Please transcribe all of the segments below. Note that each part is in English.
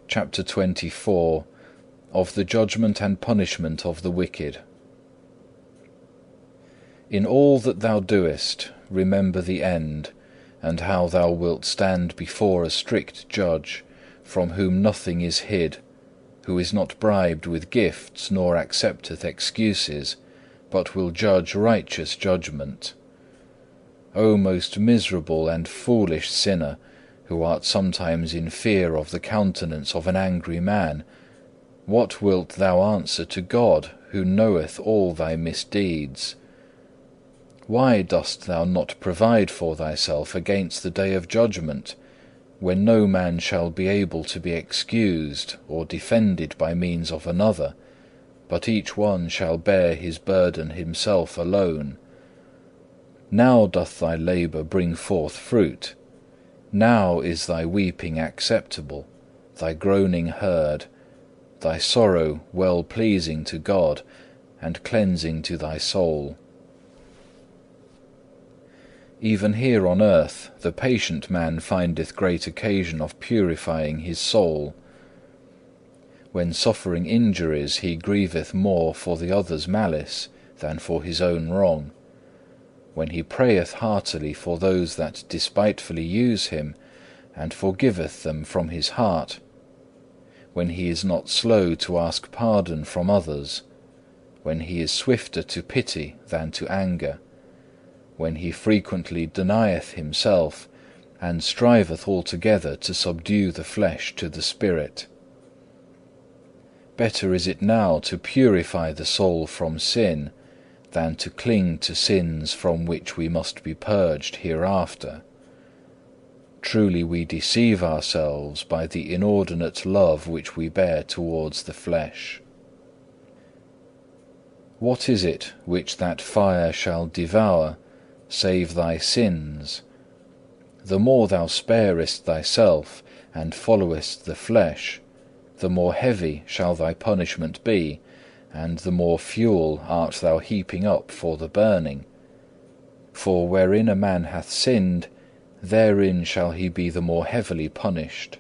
Chapter 24. Of the judgment and punishment of the wicked. In all that thou doest, remember the end, and how thou wilt stand before a strict judge, from whom nothing is hid, who is not bribed with gifts, nor accepteth excuses, but will judge righteous judgment. O most miserable and foolish sinner, who art sometimes in fear of the countenance of an angry man, what wilt thou answer to God, who knoweth all thy misdeeds? Why dost thou not provide for thyself against the day of judgment, when no man shall be able to be excused or defended by means of another, but each one shall bear his burden himself alone? Now doth thy labour bring forth fruit. Now is thy weeping acceptable, thy groaning heard, thy sorrow well pleasing to God, and cleansing to thy soul. Even here on earth the patient man findeth great occasion of purifying his soul. When suffering injuries, he grieveth more for the other's malice than for his own wrong. When he prayeth heartily for those that despitefully use him, and forgiveth them from his heart. When he is not slow to ask pardon from others. When he is swifter to pity than to anger. When he frequently denieth himself, and striveth altogether to subdue the flesh to the spirit. Better is it now to purify the soul from sin, than to cling to sins from which we must be purged hereafter. Truly we deceive ourselves by the inordinate love which we bear towards the flesh. What is it which that fire shall devour, save thy sins? The more thou sparest thyself, and followest the flesh, the more heavy shall thy punishment be, and the more fuel art thou heaping up for the burning. For wherein a man hath sinned, therein shall he be the more heavily punished.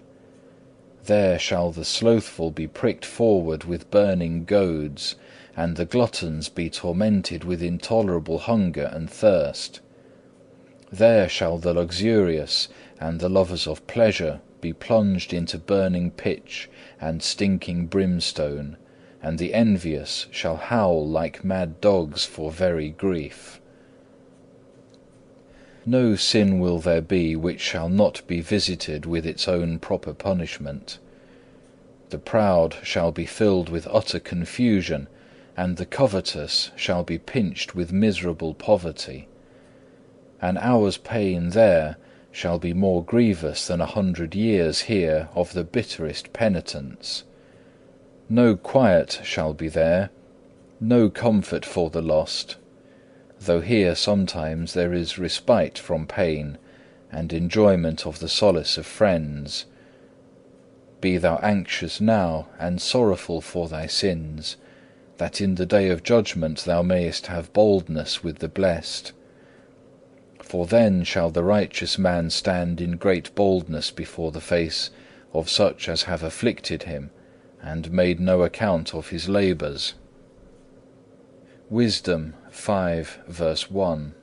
There shall the slothful be pricked forward with burning goads, and the gluttons be tormented with intolerable hunger and thirst. There shall the luxurious and the lovers of pleasure be plunged into burning pitch and stinking brimstone, and the envious shall howl like mad dogs for very grief. No sin will there be which shall not be visited with its own proper punishment. The proud shall be filled with utter confusion, and the covetous shall be pinched with miserable poverty. An hour's pain there shall be more grievous than 100 years here of the bitterest penitence. No quiet shall be there, no comfort for the lost, though here sometimes there is respite from pain, and enjoyment of the solace of friends. Be thou anxious now and sorrowful for thy sins, that in the day of judgment thou mayest have boldness with the blessed. For then shall the righteous man stand in great boldness before the face of such as have afflicted him, and made no account of his labours. Wisdom 5 verse 1.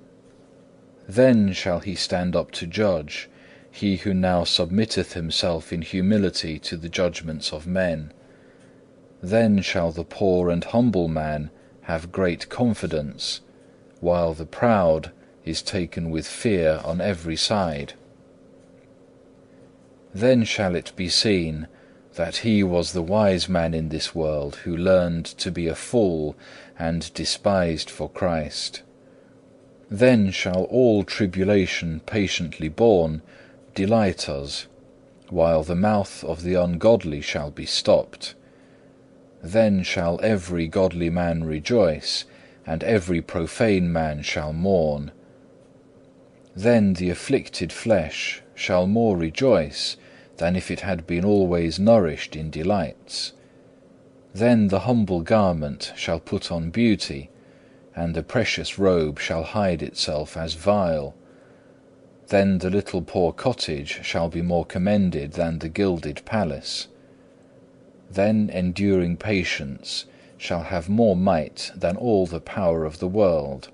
Then shall he stand up to judge, he who now submitteth himself in humility to the judgments of men. Then shall the poor and humble man have great confidence, while the proud is taken with fear on every side. Then shall it be seen that he was the wise man in this world who learned to be a fool and despised for Christ. Then shall all tribulation patiently borne delight us, while the mouth of the ungodly shall be stopped. Then shall every godly man rejoice, and every profane man shall mourn. Then the afflicted flesh shall more rejoice than if it had been always nourished in delights. Then the humble garment shall put on beauty, and the precious robe shall hide itself as vile. Then the little poor cottage shall be more commended than the gilded palace. Then enduring patience shall have more might than all the power of the world.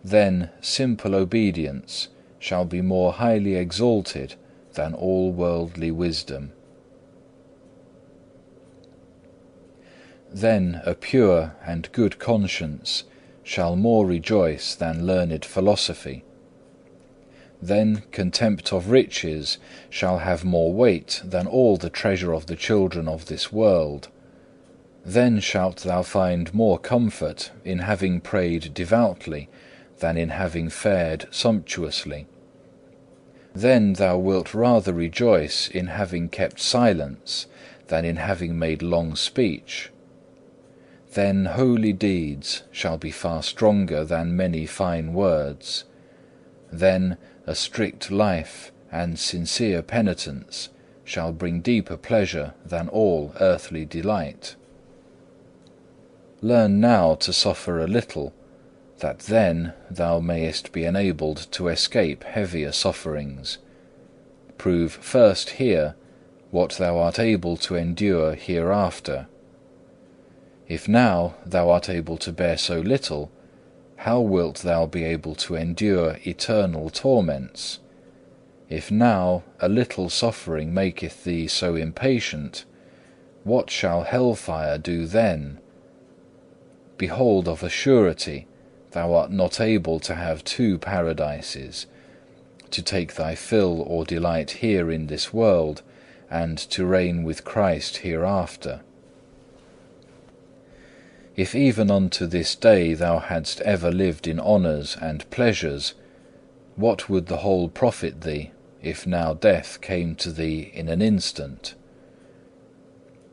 Then simple obedience shall be more highly exalted than all worldly wisdom. Then a pure and good conscience shall more rejoice than learned philosophy. Then contempt of riches shall have more weight than all the treasure of the children of this world. Then shalt thou find more comfort in having prayed devoutly than in having fared sumptuously. Then thou wilt rather rejoice in having kept silence than in having made long speech. Then holy deeds shall be far stronger than many fine words. Then a strict life and sincere penitence shall bring deeper pleasure than all earthly delight. Learn now to suffer a little, that then thou mayest be enabled to escape heavier sufferings. Prove first here what thou art able to endure hereafter. If now thou art able to bear so little, how wilt thou be able to endure eternal torments? If now a little suffering maketh thee so impatient, what shall hell-fire do then? Behold, of a surety thou art not able to have two paradises, to take thy fill or delight here in this world, and to reign with Christ hereafter. If even unto this day thou hadst ever lived in honours and pleasures, what would the whole profit thee, if now death came to thee in an instant?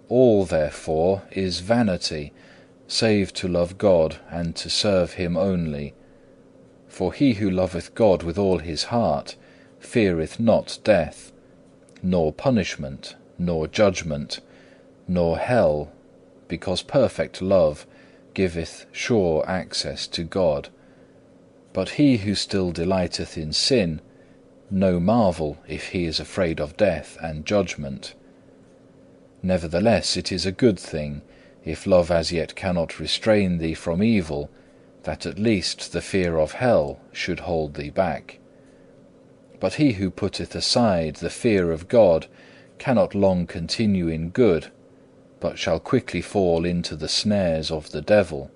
All, therefore, is vanity, save to love God and to serve Him only. For he who loveth God with all his heart feareth not death, nor punishment, nor judgment, nor hell, because perfect love giveth sure access to God. But he who still delighteth in sin, no marvel if he is afraid of death and judgment. Nevertheless, it is a good thing, if love as yet cannot restrain thee from evil, that at least the fear of hell should hold thee back. But he who putteth aside the fear of God cannot long continue in good, but shall quickly fall into the snares of the devil.